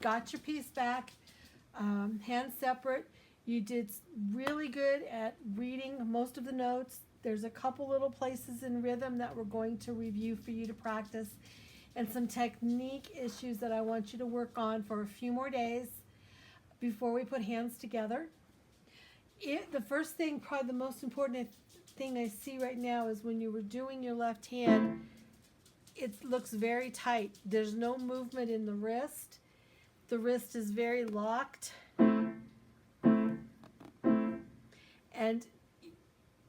got your piece back, hands separate. You did really good at reading most of the notes. There's a couple little places in rhythm that we're going to review for you to practice, and some technique issues that I want you to work on for a few more days before we put hands together. The first thing, probably the most important thing I see right now, is when you were doing your left hand, it looks very tight. There's no movement in the wrist. The wrist is very locked. And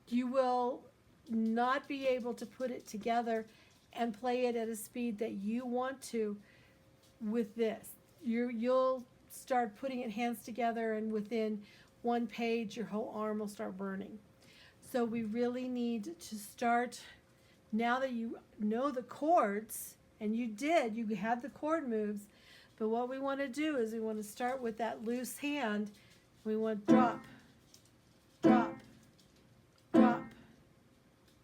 you will not be able to put it together and play it at a speed that you want to with this. You'll start putting it hands together, and within one page your whole arm will start burning. So we really need to start, now that you know the chords, and you had the chord moves, but what we want to do is we want to start with that loose hand. We want drop, drop, drop,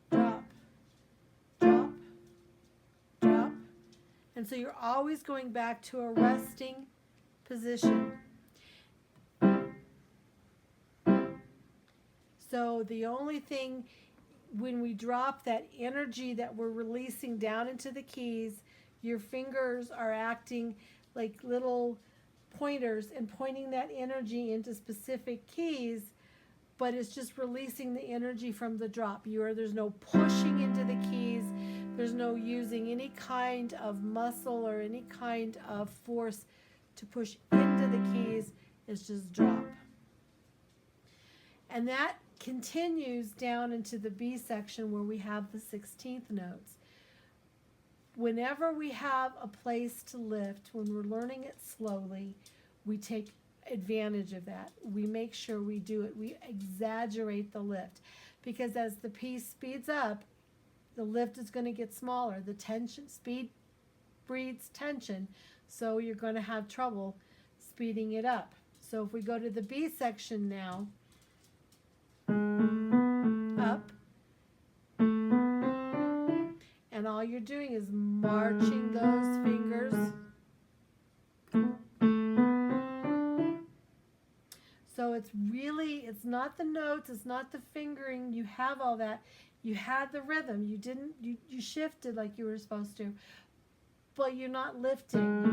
drop, drop, drop. And so you're always going back to a resting position. So the only thing, when we drop, that energy that we're releasing down into the keys, your fingers are acting like little pointers and pointing that energy into specific keys, but it's just releasing the energy from the drop. There's no pushing into the keys. There's no using any kind of muscle or any kind of force to push into the keys. It's just drop. And that continues down into the B section where we have the 16th notes. Whenever we have a place to lift, when we're learning it slowly, we take advantage of that. We make sure we do it. We exaggerate the lift, because as the piece speeds up, the lift is going to get smaller. The tension, speed breeds tension, so you're going to have trouble speeding it up. So if we go to the B section now, up, and all you're doing is marching those fingers. So it's not the notes, it's not the fingering. You have all that. You had the rhythm. You shifted like you were supposed to, but you're not lifting.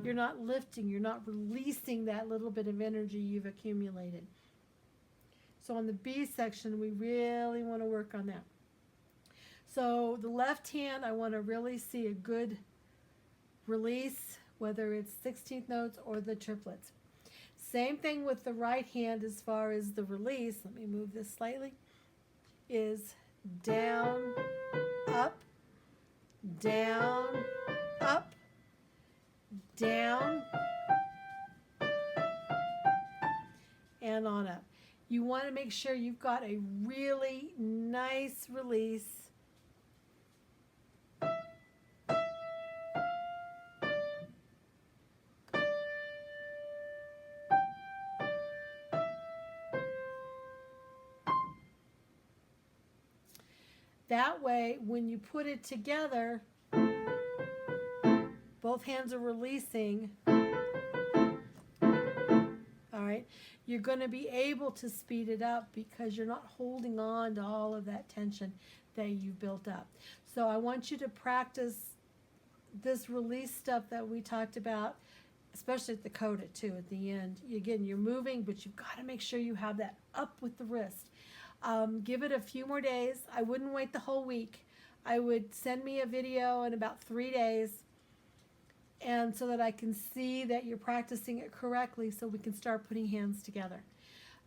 You're not lifting. You're not releasing that little bit of energy you've accumulated. So on the B section, we really want to work on that. So the left hand, I want to really see a good release, whether it's 16th notes or the triplets. Same thing with the right hand as far as the release. Let me move this slightly. Is down, up, down, up, down, and on up. You want to make sure you've got a really nice release. That way, when you put it together, both hands are releasing. All right, you're going to be able to speed it up because you're not holding on to all of that tension that you've built up. So I want you to practice this release stuff that we talked about, especially at the coda too, at the end. Again, you're moving, but you've got to make sure you have that up with the wrist. Give it a few more days. I wouldn't wait the whole week. I would send me a video in about 3 days, and so that I can see that you're practicing it correctly, so we can start putting hands together.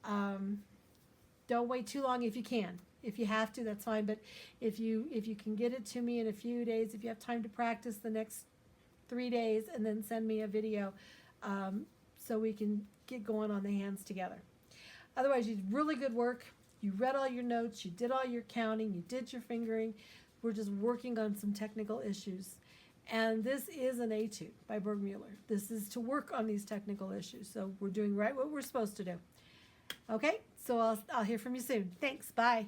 Don't wait too long if you can. If you have to, that's fine. But if you can get it to me in a few days, if you have time to practice the next 3 days, and then send me a video, so we can get going on the hands together. Otherwise, you did really good work. You read all your notes, you did all your counting, you did your fingering. We're just working on some technical issues. And this is an etude by Bergmuller. This is to work on these technical issues. So we're doing right what we're supposed to do. Okay, so I'll hear from you soon. Thanks, bye.